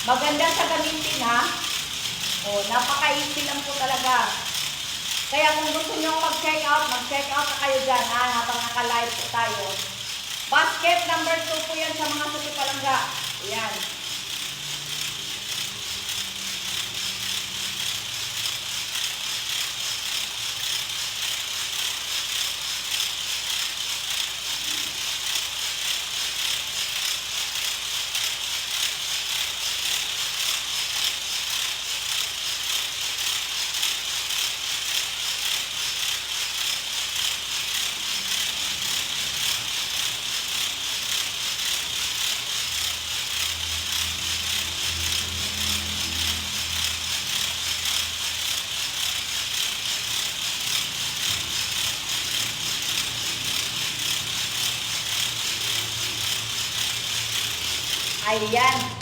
Maganda sa gamitin ha. O, napaka-easy lang po talaga. Kaya kung gusto nyo mag-check out na kayo dyan ha, habang naka-live po tayo. Basket number 2 po yan sa mga sukipalangga. Ayan. Ayan.